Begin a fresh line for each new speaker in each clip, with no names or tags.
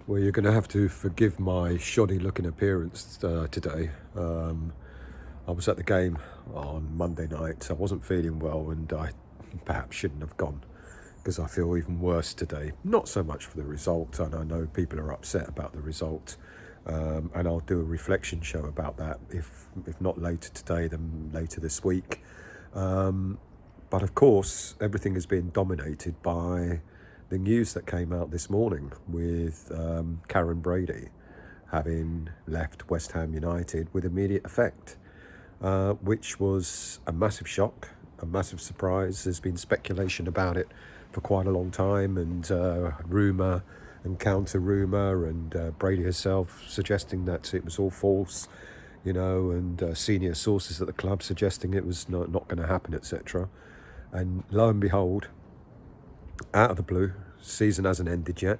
Well, you're going to have to forgive my shoddy looking appearance today. I was at the game on Monday night. I wasn't feeling well, and I perhaps shouldn't have gone because I feel even worse today. Not so much for the result, and I know people are upset about the result. And I'll do a reflection show about that, if not later today, then later this week. But of course, everything has been dominated by the news that came out this morning with Karen Brady having left West Ham United with immediate effect, which was a massive shock, a massive surprise. There's been speculation about it for quite a long time, and rumour and counter rumour, and Brady herself suggesting that it was all false, and senior sources at the club suggesting it was not going to happen, etc. And lo and behold, out of the blue, season hasn't ended yet,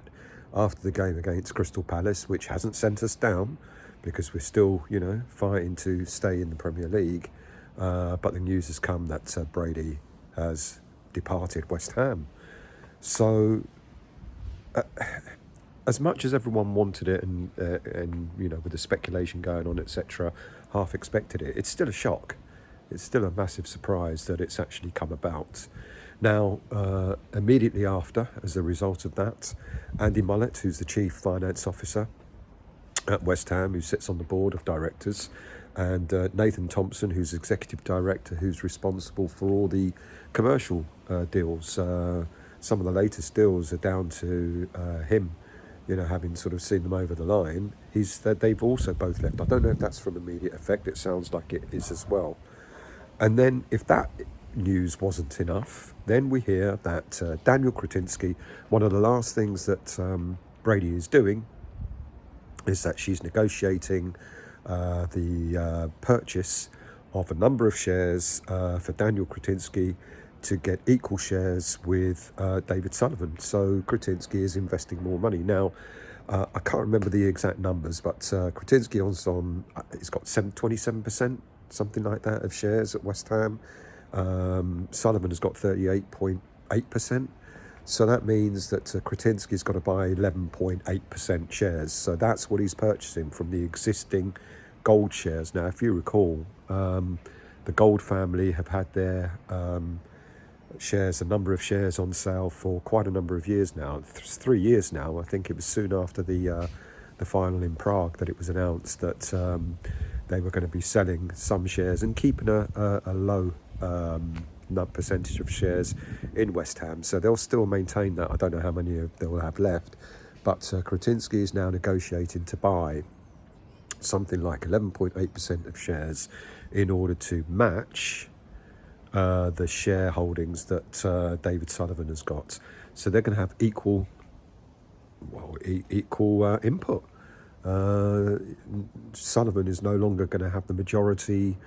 after the game against Crystal Palace, which hasn't sent us down because we're still, fighting to stay in the Premier League. But the news has come that Brady has departed West Ham. So, as much as everyone wanted it and with the speculation going on, etc., half expected it, it's still a shock. It's still a massive surprise that it's actually come about. Now, immediately after, as a result of that, Andy Mullett, who's the Chief Finance Officer at West Ham, who sits on the board of directors, and Nathan Thompson, who's Executive Director, who's responsible for all the commercial deals. Some of the latest deals are down to him, having sort of seen them over the line. They've also both left. I don't know if that's from immediate effect. It sounds like it is as well. And then if that news wasn't enough, then we hear that Daniel Kretinsky, one of the last things that Brady is doing is that she's negotiating the purchase of a number of shares for Daniel Kretinsky to get equal shares with David Sullivan. So Kretinsky is investing more money. Now, I can't remember the exact numbers, but Kretinsky he's got 27%, something like that, of shares at West Ham. Sullivan has got 38.8%. So that means that Kretinsky's got to buy 11.8% shares. So that's what he's purchasing from the existing Gold shares. Now, if you recall, the Gold family have had their shares, a number of shares on sale for quite a number of years now. 3 years now. I think it was soon after the final in Prague that it was announced that they were going to be selling some shares and keeping a low percentage of shares in West Ham. So they'll still maintain that. I don't know how many they'll have left. But Kretinsky is now negotiating to buy something like 11.8% of shares in order to match the shareholdings that David Sullivan has got. So they're going to have equal input. Sullivan is no longer going to have the majority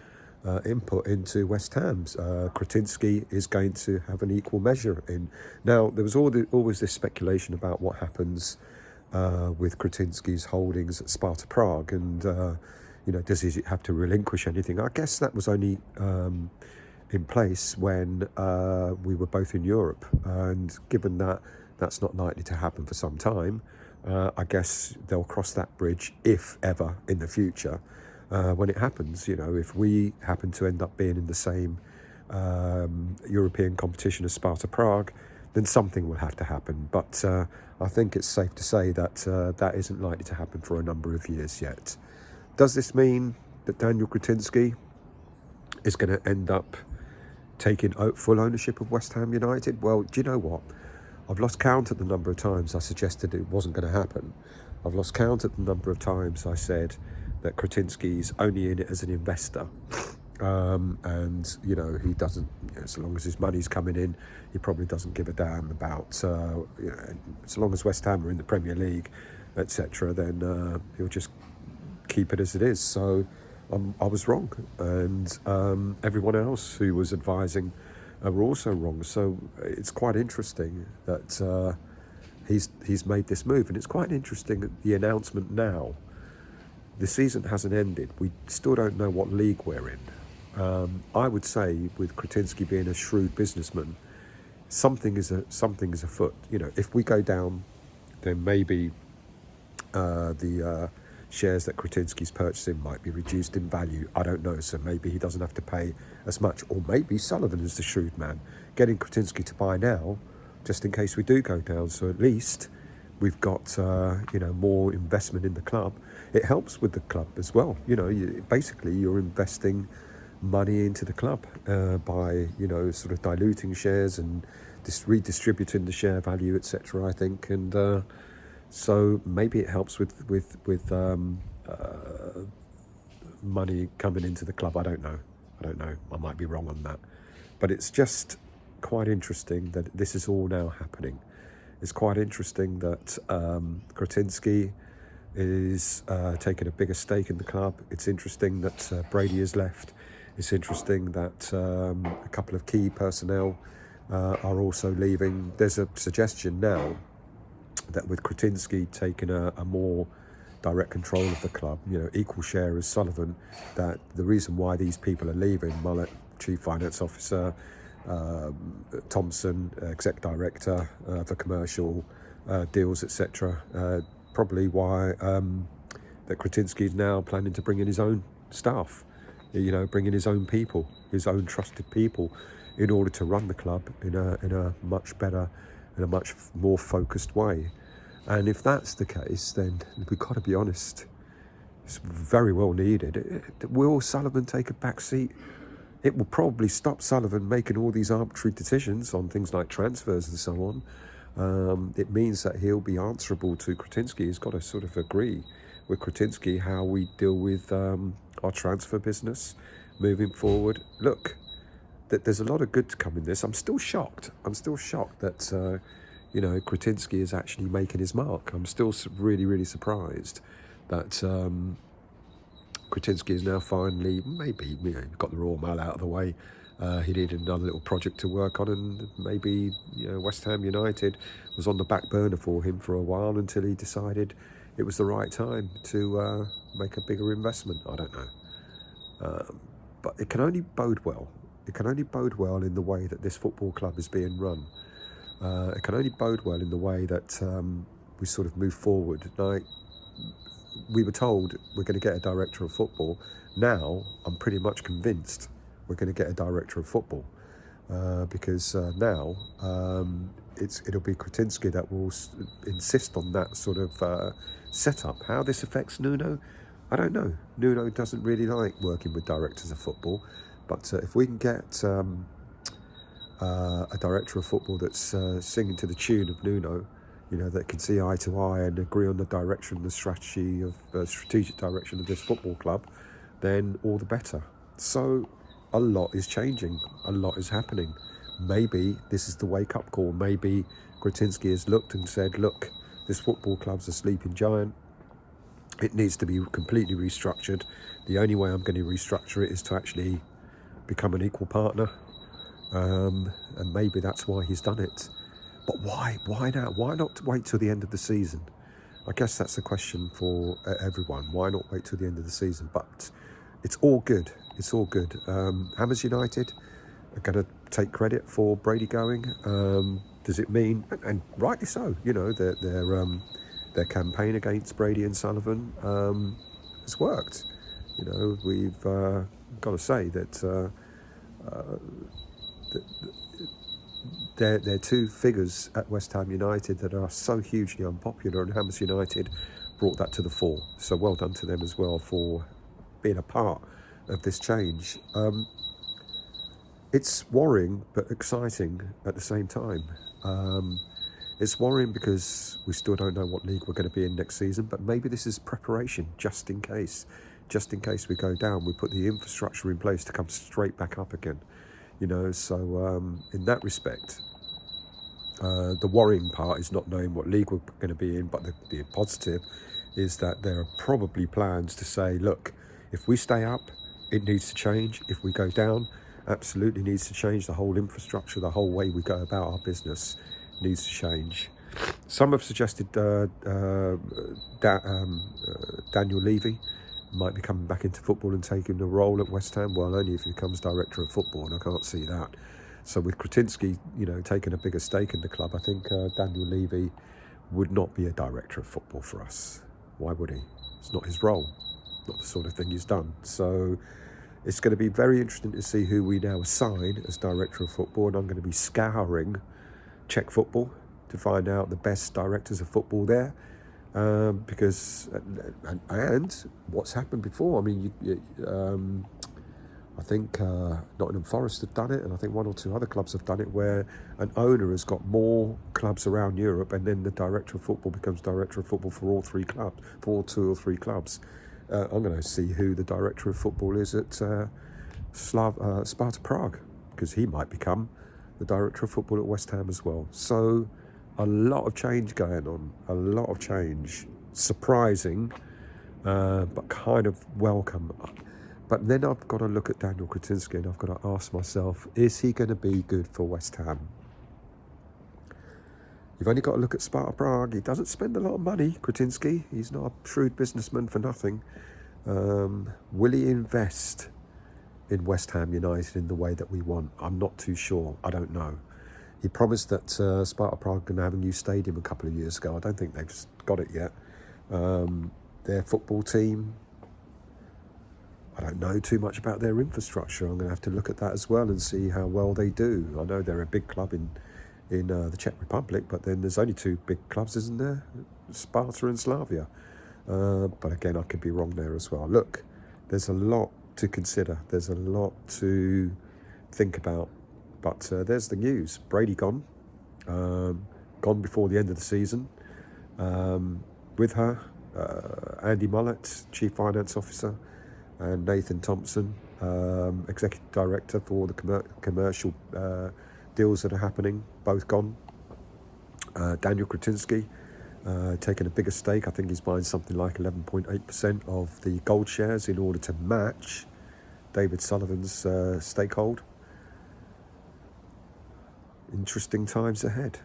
input into West Ham's. Kretinsky is going to have an equal measure in. Now, there was always this speculation about what happens with Kretinsky's holdings at Sparta Prague, and does he have to relinquish anything? I guess that was only in place when we were both in Europe, and given that that's not likely to happen for some time, I guess they'll cross that bridge, if ever, in the future, when it happens. If we happen to end up being in the same European competition as Sparta Prague, then something will have to happen. But I think it's safe to say that that isn't likely to happen for a number of years yet. Does this mean that Daniel Kretinsky is going to end up taking full ownership of West Ham United? Well, do you know what? I've lost count at the number of times I suggested it wasn't going to happen. I've lost count at the number of times I said that Kretinsky's only in it as an investor. And, he doesn't, as long as his money's coming in, he probably doesn't give a damn about, as long as West Ham are in the Premier League, etc., then he'll just keep it as it is. So I was wrong, and everyone else who was advising were also wrong. So it's quite interesting that he's made this move, and it's quite interesting that the announcement now. The season hasn't ended. We still don't know what league we're in. I would say, with Kretinsky being a shrewd businessman, something is afoot. If we go down, then maybe The shares that Kretinsky's purchasing might be reduced in value. I don't know, so maybe he doesn't have to pay as much. Or maybe Sullivan is the shrewd man, getting Kretinsky to buy now, just in case we do go down. So at least we've got more investment in the club. It helps with the club as well. Basically you're investing money into the club by sort of diluting shares and redistributing the share value, etc. I think, and so maybe it helps with money coming into the club. I don't know. I might be wrong on that, but it's just quite interesting that this is all now happening. It's quite interesting that Kretinsky is taking a bigger stake in the club. It's interesting that Brady has left. It's interesting that a couple of key personnel are also leaving. There's a suggestion now that with Kretinsky taking a more direct control of the club, equal share as Sullivan, that the reason why these people are leaving, Mullet, Chief Finance Officer, Thompson, Exec Director for commercial deals, etc., probably why that Kretinsky is now planning to bring in his own staff, bring in his own people, his own trusted people, in order to run the club in a much better, in a much more focused way. And if that's the case, then we've got to be honest, it's very well needed. Will Sullivan take a back seat? It will probably stop Sullivan making all these arbitrary decisions on things like transfers and so on. It means that he'll be answerable to Kretinsky. He's got to sort of agree with Kretinsky how we deal with our transfer business moving forward. Look, there's a lot of good to come in this. I'm still shocked that Kretinsky is actually making his mark. I'm still really, really surprised that Kretinsky is now finally, maybe, got the Royal Mail out of the way. He needed another little project to work on, and maybe West Ham United was on the back burner for him for a while until he decided it was the right time to make a bigger investment. I don't know. But it can only bode well. It can only bode well in the way that this football club is being run. It can only bode well in the way that we sort of move forward. Now, we were told we're going to get a director of football. Now, I'm pretty much convinced we're going to get a director of football because now it'll be Kretinsky that will insist on that sort of setup. How this affects Nuno, I don't know. Nuno doesn't really like working with directors of football, but if we can get a director of football that's singing to the tune of Nuno, that can see eye to eye and agree on the direction, the strategic direction of this football club, then all the better. So a lot is changing, a lot is happening. Maybe this is the wake-up call. Maybe Kretinsky has looked and said, look, this football club's a sleeping giant. It needs to be completely restructured. The only way I'm going to restructure it is to actually become an equal partner. And maybe that's why he's done it. But why? Why now? Why not wait till the end of the season? I guess that's a question for everyone. Why not wait till the end of the season? But it's all good. It's all good. Hammers United are going to take credit for Brady going. Does it mean, and rightly so, their campaign against Brady and Sullivan has worked. We've got to say that they're two figures at West Ham United that are so hugely unpopular, and Hammers United brought that to the fore. So well done to them as well for being a part of this change. It's worrying but exciting at the same time. It's worrying because we still don't know what league we're going to be in next season, but maybe this is preparation just in case. Just in case we go down, we put the infrastructure in place to come straight back up again. So in that respect, the worrying part is not knowing what league we're going to be in, but the positive is that there are probably plans to say, look, if we stay up, it needs to change. If we go down, absolutely needs to change. The whole infrastructure, the whole way we go about our business needs to change. Some have suggested Daniel Levy might be coming back into football and taking a role at West Ham. Well, only if he becomes director of football, and I can't see that. So with Kretinsky, taking a bigger stake in the club, I think Daniel Levy would not be a director of football for us. Why would he? It's not his role, not the sort of thing he's done. So it's going to be very interesting to see who we now assign as director of football, and I'm going to be scouring Czech football to find out the best directors of football there, because and what's happened before. I mean, I think Nottingham Forest have done it, and I think one or two other clubs have done it, where an owner has got more clubs around Europe, and then the director of football becomes director of football for all three clubs, for all two or three clubs. I'm going to see who the director of football is at Sparta Prague, because he might become the director of football at West Ham as well. So a lot of change going on, a lot of change. Surprising, but kind of welcome. But then I've got to look at Daniel Kretinsky, and I've got to ask myself, is he going to be good for West Ham? You've only got to look at Sparta Prague. He doesn't spend a lot of money, Kretinsky. He's not a shrewd businessman for nothing. Will he invest in West Ham United in the way that we want? I'm not too sure. I don't know. He promised that Sparta Prague are going to have a new stadium a couple of years ago. I don't think they've got it yet. Their football team, I don't know too much about their infrastructure. I'm going to have to look at that as well and see how well they do. I know they're a big club in the Czech Republic, but then there's only two big clubs, isn't there? Sparta and Slavia. But again, I could be wrong there as well. Look, there's a lot to consider. There's a lot to think about. But there's the news. Brady gone. Gone before the end of the season. With her, Andy Mullett, Chief Finance Officer, and Nathan Thompson, Executive Director for the commercial deals that are happening, both gone. Daniel Kretinsky taking a bigger stake. I think he's buying something like 11.8% of the gold shares in order to match David Sullivan's stakehold. Interesting times ahead.